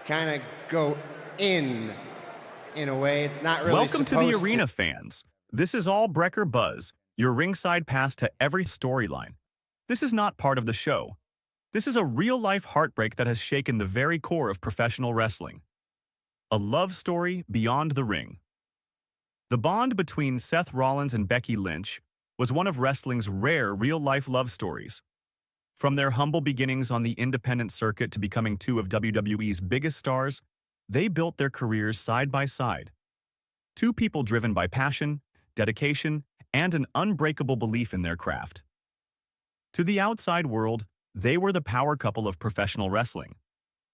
kind of go in a way. It's not really Welcome to the supposed to. arena, fans. This is all Brecker Buzz, your ringside pass to every storyline. This is not part of the show. This is a real-life heartbreak that has shaken the very core of professional wrestling. A love story beyond the ring. The bond between Seth Rollins and Becky Lynch was one of wrestling's rare real-life love stories. From their humble beginnings on the independent circuit to becoming two of WWE's biggest stars, they built their careers side by side. Two people driven by passion, dedication, and an unbreakable belief in their craft. To the outside world, they were the power couple of professional wrestling.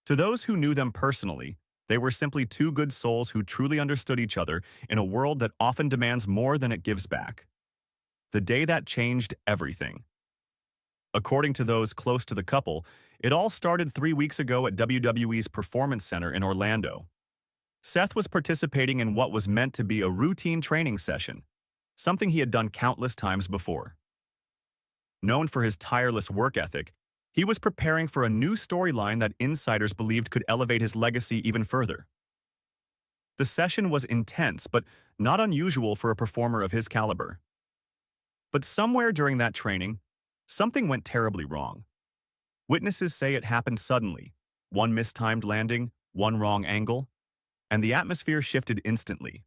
To those who knew them personally, they were simply two good souls who truly understood each other in a world that often demands more than it gives back. The day that changed everything. According to those close to the couple, it all started 3 weeks ago at WWE's Performance Center in Orlando. Seth was participating in what was meant to be a routine training session, something he had done countless times before. Known for his tireless work ethic, he was preparing for a new storyline that insiders believed could elevate his legacy even further. The session was intense, but not unusual for a performer of his caliber. But somewhere during that training, something went terribly wrong. Witnesses say it happened suddenly, one mistimed landing, one wrong angle, and the atmosphere shifted instantly.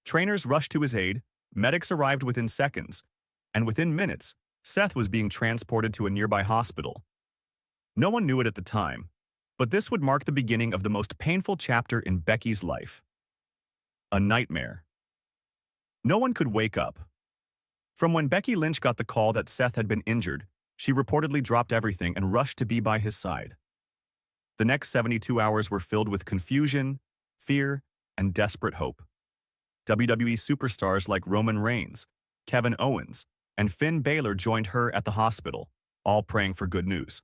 Trainers rushed to his aid, medics arrived within seconds, and within minutes, Seth was being transported to a nearby hospital. No one knew it at the time, but this would mark the beginning of the most painful chapter in Becky's life. A nightmare. No one could wake up. From when Becky Lynch got the call that Seth had been injured, she reportedly dropped everything and rushed to be by his side. The next 72 hours were filled with confusion, fear, and desperate hope. WWE superstars like Roman Reigns, Kevin Owens, and Finn Balor joined her at the hospital, all praying for good news.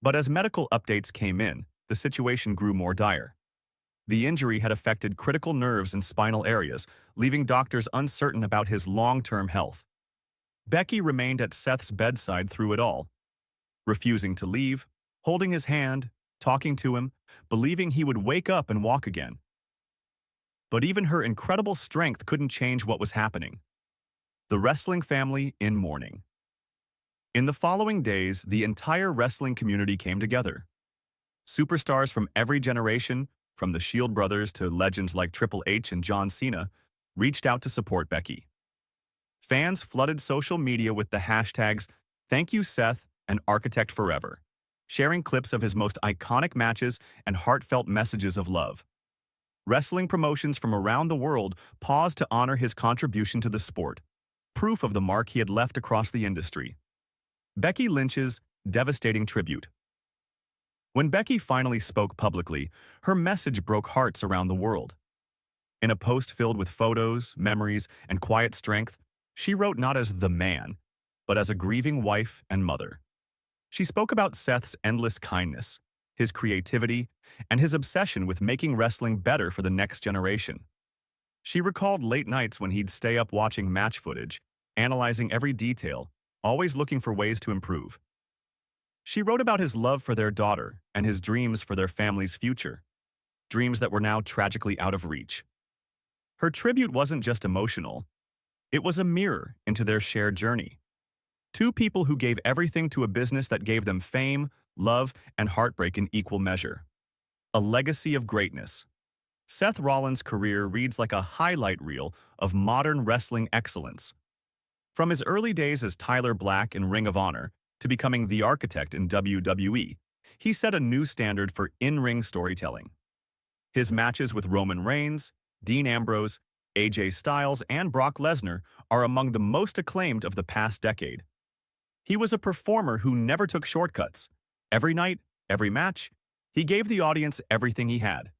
But as medical updates came in, the situation grew more dire. The injury had affected critical nerves and spinal areas, leaving doctors uncertain about his long-term health. Becky remained at Seth's bedside through it all, refusing to leave, holding his hand, talking to him, believing he would wake up and walk again. But even her incredible strength couldn't change what was happening. The wrestling family in mourning. In the following days, the entire wrestling community came together. Superstars from every generation, from the Shield brothers to legends like Triple H and John Cena, reached out to support Becky. Fans flooded social media with the hashtags "Thank you Seth" and "Architect Forever," sharing clips of his most iconic matches and heartfelt messages of love. Wrestling promotions from around the world paused to honor his contribution to the sport, proof of the mark he had left across the industry. Becky Lynch's devastating tribute. When Becky finally spoke publicly, her message broke hearts around the world. In a post filled with photos, memories, and quiet strength, she wrote not as the man, but as a grieving wife and mother. She spoke about Seth's endless kindness, his creativity, and his obsession with making wrestling better for the next generation. She recalled late nights when he'd stay up watching match footage, analyzing every detail, always looking for ways to improve. She wrote about his love for their daughter and his dreams for their family's future, dreams that were now tragically out of reach. Her tribute wasn't just emotional. It was a mirror into their shared journey. Two people who gave everything to a business that gave them fame, love, and heartbreak in equal measure. A legacy of greatness. Seth Rollins' career reads like a highlight reel of modern wrestling excellence. From his early days as Tyler Black in Ring of Honor to becoming the Architect in WWE, he set a new standard for in-ring storytelling. His matches with Roman Reigns, Dean Ambrose, AJ Styles, and Brock Lesnar are among the most acclaimed of the past decade. He was a performer who never took shortcuts. Every night, every match, he gave the audience everything he had.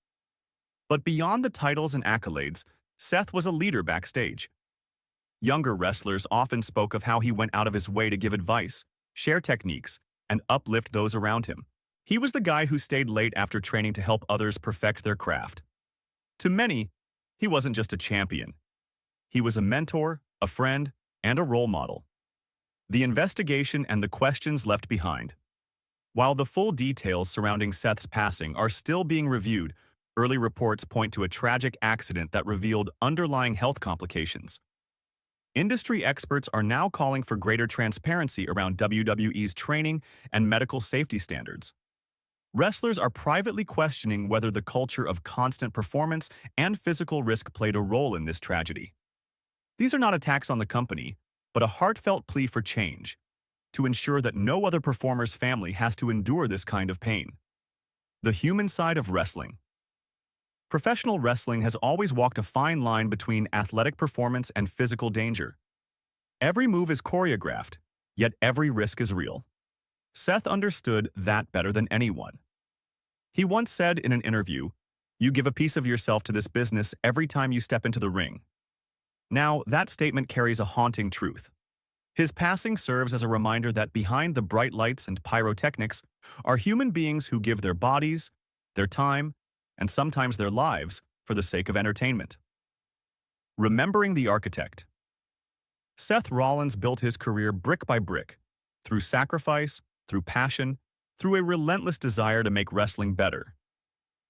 But beyond the titles and accolades, Seth was a leader backstage. Younger wrestlers often spoke of how he went out of his way to give advice, share techniques, and uplift those around him. He was the guy who stayed late after training to help others perfect their craft. To many, he wasn't just a champion. He was a mentor, a friend, and a role model. The investigation and the questions left behind. While the full details surrounding Seth's passing are still being reviewed, early reports point to a tragic accident that revealed underlying health complications. Industry experts are now calling for greater transparency around WWE's training and medical safety standards. Wrestlers are privately questioning whether the culture of constant performance and physical risk played a role in this tragedy. These are not attacks on the company, but a heartfelt plea for change, to ensure that no other performer's family has to endure this kind of pain. The human side of wrestling. Professional wrestling has always walked a fine line between athletic performance and physical danger. Every move is choreographed, yet every risk is real. Seth understood that better than anyone. He once said in an interview, "You give a piece of yourself to this business every time you step into the ring." Now, that statement carries a haunting truth. His passing serves as a reminder that behind the bright lights and pyrotechnics are human beings who give their bodies, their time, and sometimes their lives for the sake of entertainment. Remembering the architect. Seth Rollins built his career brick by brick, through sacrifice, through passion, through a relentless desire to make wrestling better.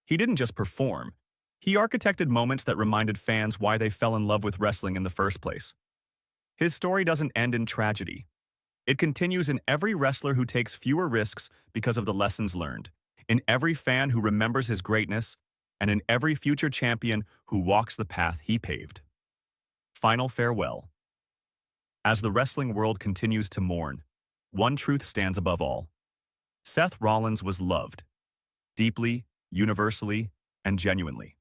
He didn't just perform, he architected moments that reminded fans why they fell in love with wrestling in the first place. His story doesn't end in tragedy. It continues in every wrestler who takes fewer risks because of the lessons learned, in every fan who remembers his greatness, and in every future champion who walks the path he paved. Final farewell. As the wrestling world continues to mourn, one truth stands above all. Seth Rollins was loved, deeply, universally, and genuinely.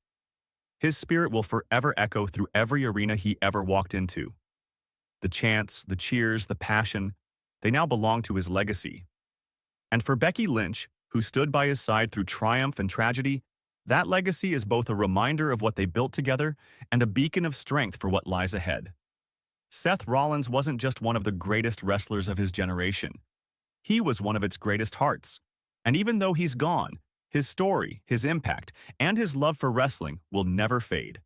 His spirit will forever echo through every arena he ever walked into. The chants, the cheers, the passion, they now belong to his legacy. And for Becky Lynch, who stood by his side through triumph and tragedy, that legacy is both a reminder of what they built together and a beacon of strength for what lies ahead. Seth Rollins wasn't just one of the greatest wrestlers of his generation. He was one of its greatest hearts. And even though he's gone, his story, his impact, and his love for wrestling will never fade.